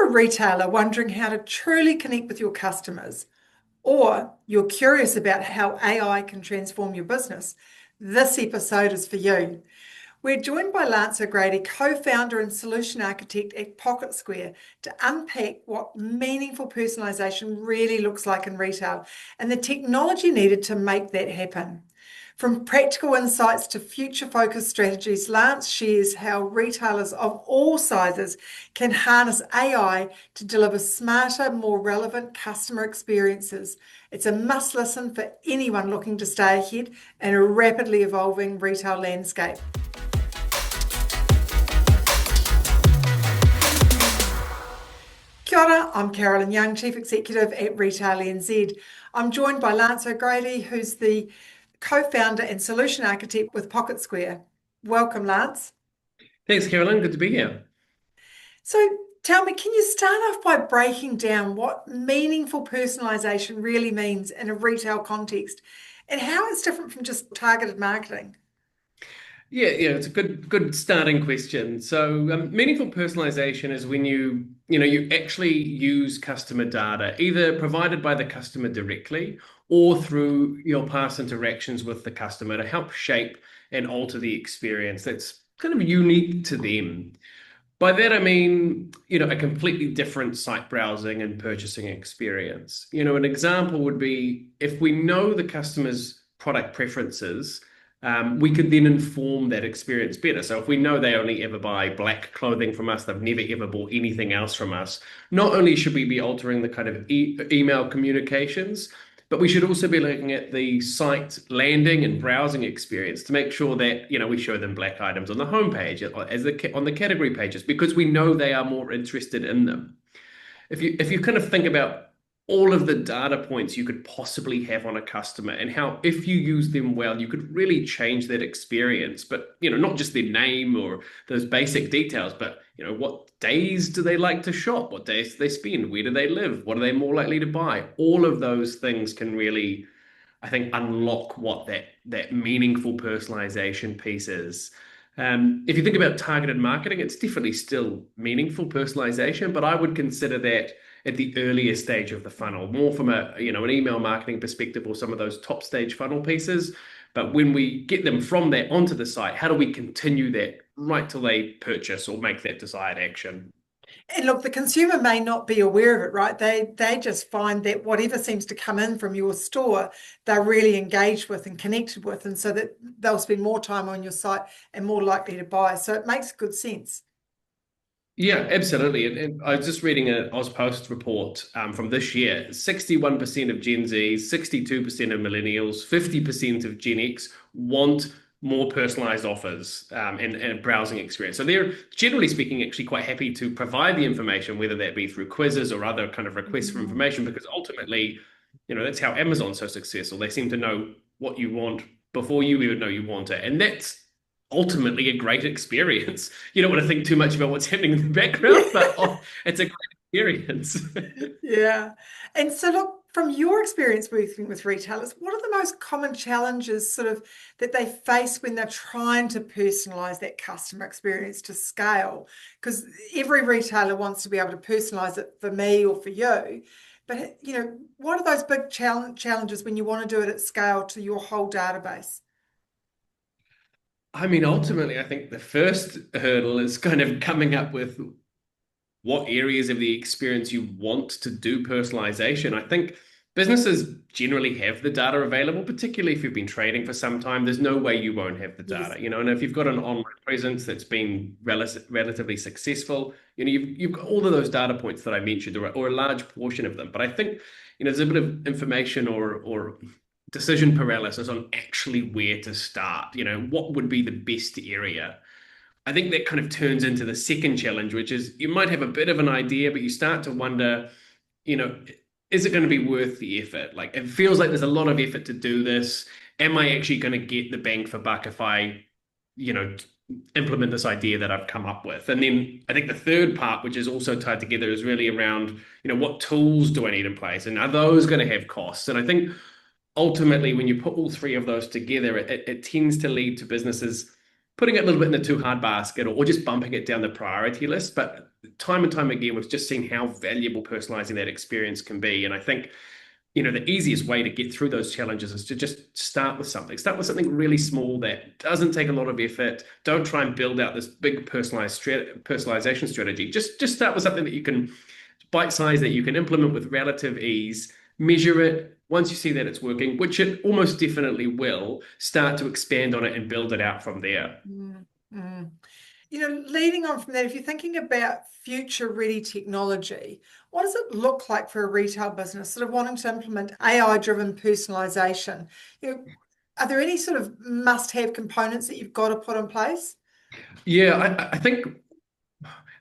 you're a retailer wondering how to truly connect with your customers, or you're curious about how AI can transform your business, this episode is for you. We're joined by Lance O'Grady, co-founder and solution architect at Pocket Square, to unpack what meaningful personalisation really looks like in retail and the technology needed to make that happen. From practical insights to future-focused strategies, Lance shares how retailers of all sizes can harness AI to deliver smarter, more relevant customer experiences. It's a must-listen for anyone looking to stay ahead in a rapidly evolving retail landscape. Kia ora, I'm Carolyn Young, Chief Executive at Retail NZ. I'm joined by Lance O'Grady, who's the co-founder and solution architect with Pocket Square. Welcome, Lance. Thanks, Carolyn. Good to be here. So tell me, can you start off by breaking down what meaningful personalisation really means in a retail context and how it's different from just targeted marketing? Yeah, it's a good starting question. So, meaningful personalization is when you actually use customer data, either provided by the customer directly or through your past interactions with the customer to help shape and alter the experience that's kind of unique to them. By that, I mean, a completely different site browsing and purchasing experience. An example would be if we know the customer's product preferences, we could then inform that experience better. So if we know they only ever buy black clothing from us, they've never ever bought anything else from us, not only should we be altering the kind of email communications, but we should also be looking at the site landing and browsing experience to make sure that we show them black items on the homepage on the category pages because we know they are more interested in them. If you kind of think about all of the data points you could possibly have on a customer and how if you use them well, you could really change that experience. But not just their name or those basic details, but what days do they like to shop? What days do they spend? Where do they live? What are they more likely to buy? All of those things can really, I think, unlock what that meaningful personalization piece is. If you think about targeted marketing, it's definitely still meaningful personalization, but I would consider that at the earlier stage of the funnel, more from an email marketing perspective or some of those top stage funnel pieces. But when we get them from there onto the site, how do we continue that right till they purchase or make that desired action? And look, the consumer may not be aware of it, right? They just find that whatever seems to come in from your store, they're really engaged with and connected with, and so that they'll spend more time on your site and more likely to buy. So it makes good sense. Yeah, absolutely. And I was just reading an AusPost report from this year. 61% of Gen Z, 62% of millennials, 50% of Gen X want more personalized offers and a browsing experience. So they're generally speaking actually quite happy to provide the information, whether that be through quizzes or other kind of requests for information, because ultimately, that's how Amazon's so successful. They seem to know what you want before you even know you want it. And that's ultimately a great experience. You don't want to think too much about what's happening in the background, but it's a great experience. Yeah. And so look, from your experience working with retailers, what are the most common challenges sort of that they face when they're trying to personalize that customer experience to scale? Because every retailer wants to be able to personalize it for me or for you. But, what are those big challenges when you want to do it at scale to your whole database? I mean, ultimately, I think the first hurdle is kind of coming up with what areas of the experience you want to do personalization. I think businesses generally have the data available, particularly if you've been trading for some time. There's no way you won't have the Yes. data, and if you've got an online presence that's been relatively successful, you've got all of those data points that I mentioned, or a large portion of them. But I think, there's a bit of information or decision paralysis on actually where to start. What would be the best area? I think that kind of turns into the second challenge, which is you might have a bit of an idea, but you start to wonder, you know, is it going to be worth the effort? Like, it feels like there's a lot of effort to do this. Am I actually going to get the bang for buck if I, you know, implement this idea that I've come up with? And then I think the third part, which is also tied together, is really around, what tools do I need in place? And are those going to have costs? And I think ultimately, when you put all three of those together, it tends to lead to businesses putting it a little bit in the too hard basket or just bumping it down the priority list. But time and time again, we've just seen how valuable personalizing that experience can be. And I think, the easiest way to get through those challenges is to just start with something. Start with something really small that doesn't take a lot of effort. Don't try and build out this big personalization strategy. Just start with something that you can bite size that you can implement with relative ease, measure it. Once you see that it's working, which it almost definitely will, start to expand on it and build it out from there. Mm, mm. Leading on from that, if you're thinking about future-ready technology, what does it look like for a retail business sort of wanting to implement AI-driven personalization? Are there any sort of must-have components that you've got to put in place? Yeah, I think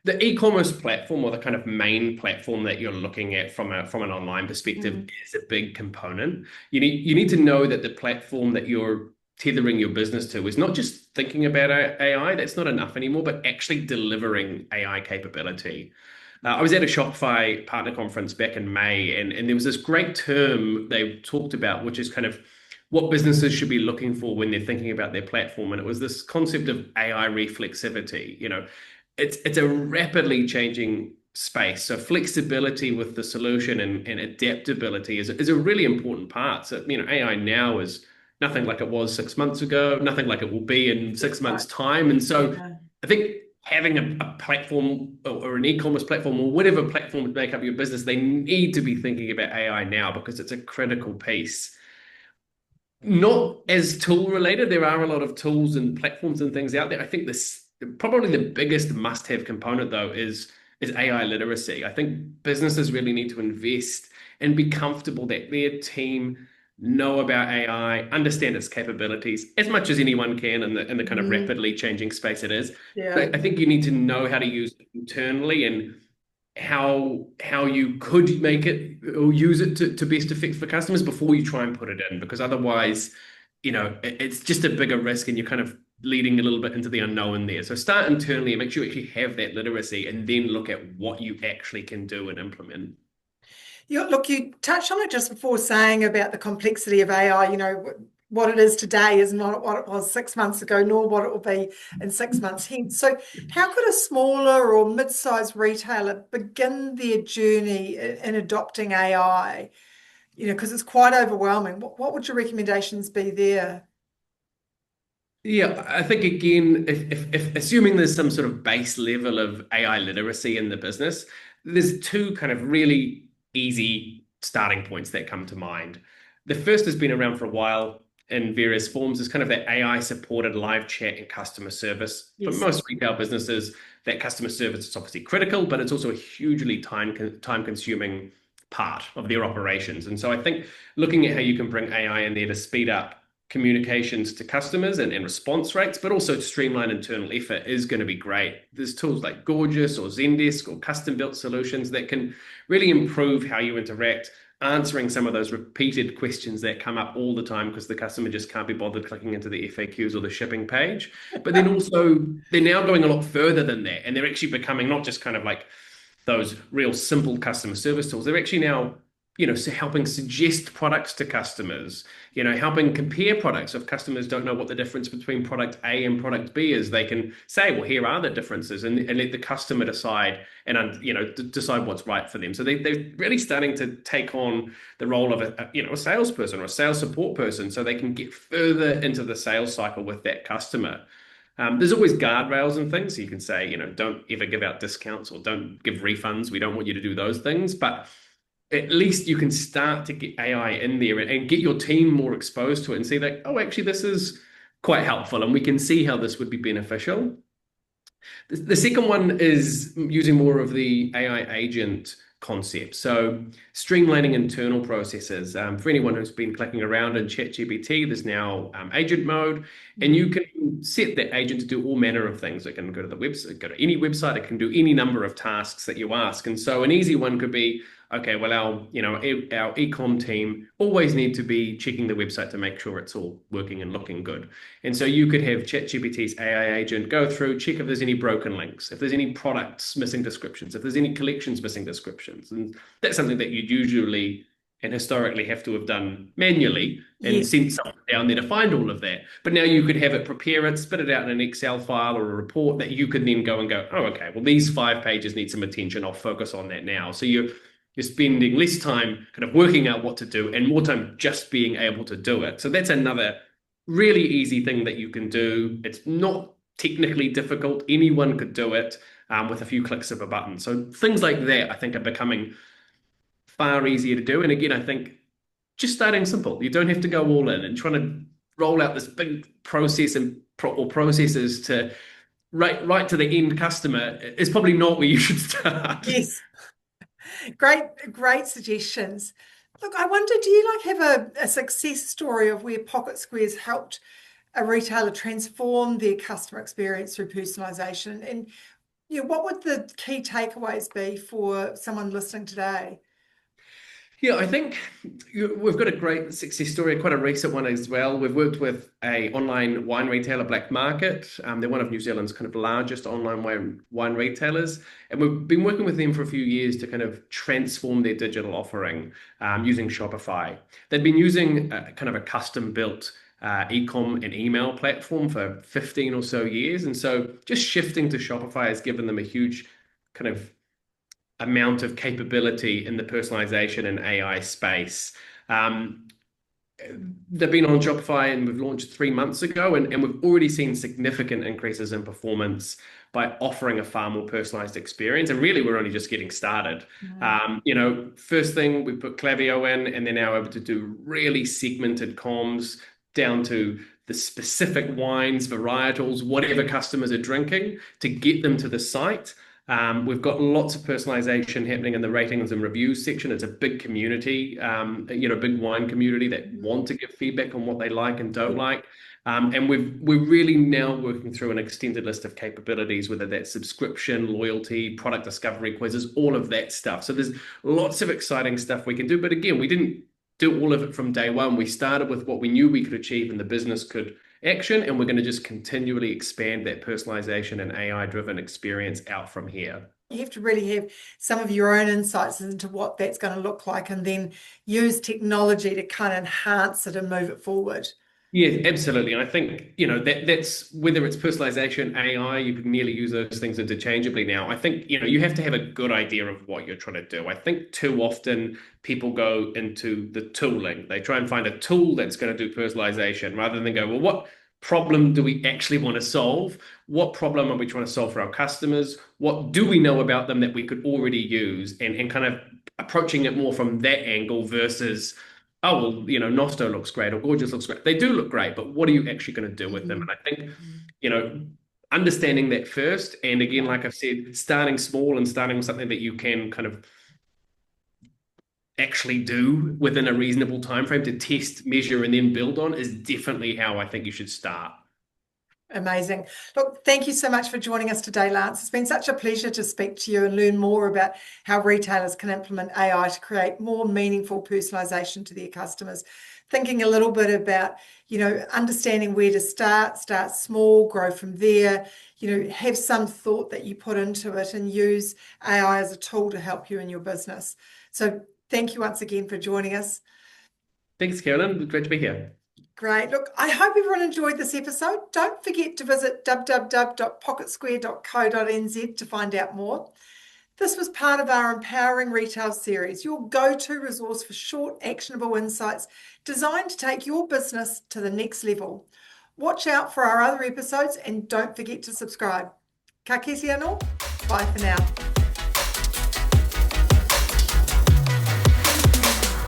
the e-commerce platform or the kind of main platform that you're looking at from an online perspective Mm, is a big component. You need to know that the platform that you're tethering your business to is not just thinking about AI, that's not enough anymore, but actually delivering AI capability. I was at a Shopify partner conference back in May, and there was this great term they talked about, which is kind of what businesses should be looking for when they're thinking about their platform. And it was this concept of AI reflexivity. It's a rapidly changing space. So flexibility with the solution and adaptability is a really important part. So, AI now is nothing like it was 6 months ago, nothing like it will be in 6 months' right. time. And so Yeah. I think having a platform or an e-commerce platform or whatever platform to make up your business, they need to be thinking about AI now because it's a critical piece. Not as tool related. There are a lot of tools and platforms and things out there. I think this probably the biggest must-have component though is AI literacy. I think businesses really need to invest and be comfortable that their team know about AI, understand its capabilities as much as anyone can in the kind of Mm, rapidly changing space it is. yeah. But I think you need to know how to use it internally and how you could make it or use it to best effect for customers before you try and put it in, because otherwise, it's just a bigger risk and you're kind of leading a little bit into the unknown there. So start internally and make sure you actually have that literacy and then look at what you actually can do and implement. Look, you touched on it just before saying about the complexity of AI. What it is today is not what it was 6 months ago, nor what it will be in 6 months hence. So, how could a smaller or mid-sized retailer begin their journey in adopting AI? Because it's quite overwhelming. What would your recommendations be there? Yeah, I think again, if assuming there's some sort of base level of AI literacy in the business, there's two kind of really easy starting points that come to mind. The first has been around for a while in various forms, is kind of that AI supported live chat and customer service. For Yes. most retail businesses, that customer service is obviously critical, but it's also a hugely time consuming part of their operations. And so I think looking at how you can bring AI in there to speed up communications to customers and response rates, but also to streamline internal effort is going to be great. There's tools like Gorgeous or Zendesk or custom built solutions that can really improve how you interact, answering some of those repeated questions that come up all the time because the customer just can't be bothered clicking into the FAQs or the shipping page. But then also, they're now going a lot further than that, and they're actually becoming not just kind of like those real simple customer service tools. They're actually now, helping suggest products to customers, helping compare products. If customers don't know what the difference between product A and product B is, they can say, well, here are the differences, and let the customer decide and, decide what's right for them. So they're really starting to take on the role of a salesperson or a sales support person so they can get further into the sales cycle with that customer. There's always guardrails and things. So you can say, don't ever give out discounts or don't give refunds. We don't want you to do those things. But at least you can start to get AI in there and get your team more exposed to it and see like, oh, actually, this is quite helpful. And we can see how this would be beneficial. The second one is using more of the AI agent concept. So streamlining internal processes. For anyone who's been clicking around in ChatGPT, there's now agent mode, and you can set that agent to do all manner of things. It can go to the website, go to any website, it can do any number of tasks that you ask. And so an easy one could be, okay, well, our e-com team always need to be checking the website to make sure it's all working and looking good. And so you could have ChatGPT's AI agent go through, check if there's any broken links, if there's any products missing descriptions, if there's any collections missing descriptions. And that's something that you'd usually and historically have to have done manually and Yes. sent someone down there to find all of that. But now you could have it prepare it, spit it out in an Excel file or a report that you could then go and go, oh, okay, well, these 5 pages need some attention. I'll focus on that now. So you're spending less time kind of working out what to do and more time just being able to do it. So that's another really easy thing that you can do. It's not technically difficult. Anyone could do it with a few clicks of a button. So things like that, I think, are becoming far easier to do. And again, I think just starting simple. You don't have to go all in and trying to roll out this big process or processes to right to the end customer is probably not where you should start. Yes. Great suggestions. Look, I wonder, do you like have a success story of where Pocket Squares helped a retailer transform their customer experience through personalisation? And what would the key takeaways be for someone listening today? Yeah, I think we've got a great success story, quite a recent one as well. We've worked with a online wine retailer, Black Market. They're one of New Zealand's kind of largest online wine retailers, and we've been working with them for a few years to kind of transform their digital offering using Shopify. They'd been using kind of a custom-built e-com and email platform for 15 or so years, and so just shifting to Shopify has given them a huge kind of amount of capability in the personalization and AI space. They've been on Shopify and we've launched 3 months ago, and we've already seen significant increases in performance by offering a far more personalized experience. And really, we're only just getting started. First thing, we put Klaviyo in, and they're now able to do really segmented comms down to the specific wines, varietals, whatever customers are drinking to get them to the site. We've got lots of personalization happening in the ratings and reviews section. It's a big community, big wine community that want to give feedback on what they like and don't like. And we're really now working through an extended list of capabilities, whether that's subscription, loyalty, product discovery quizzes, all of that stuff. So there's lots of exciting stuff we can do. But again, we didn't do all of it from day one. We started with what we knew we could achieve and the business could action, and we're going to just continually expand that personalization and AI-driven experience out from here. You have to really have some of your own insights into what that's going to look like and then use technology to kind of enhance it and move it forward. Yeah, absolutely. And I think, that's whether it's personalization, AI, you could nearly use those things interchangeably now. I think, you have to have a good idea of what you're trying to do. I think too often people go into the tooling. They try and find a tool that's going to do personalization rather than go, well, what problem do we actually want to solve? What problem are we trying to solve for our customers? What do we know about them that we could already use? And kind of approaching it more from that angle versus, oh, well, Nosto looks great or Gorgeous looks great. They do look great, but what are you actually going to do with them? And I think, understanding that first, and again, like I've said, starting small and starting with something that you can kind of actually do within a reasonable time frame to test, measure, and then build on is definitely how I think you should start. Amazing. Look, thank you so much for joining us today, Lance. It's been such a pleasure to speak to you and learn more about how retailers can implement AI to create more meaningful personalization to their customers. Thinking a little bit about, understanding where to start small, grow from there, have some thought that you put into it and use AI as a tool to help you in your business. So thank you once again for joining us. Thanks, Carolyn. Great to be here. Great. Look, I hope everyone enjoyed this episode. Don't forget to visit www.pocketsquare.co.nz to find out more. This was part of our Empowering Retail series, your go-to resource for short, actionable insights designed to take your business to the next level. Watch out for our other episodes and don't forget to subscribe. Ka kite anō. Bye for now.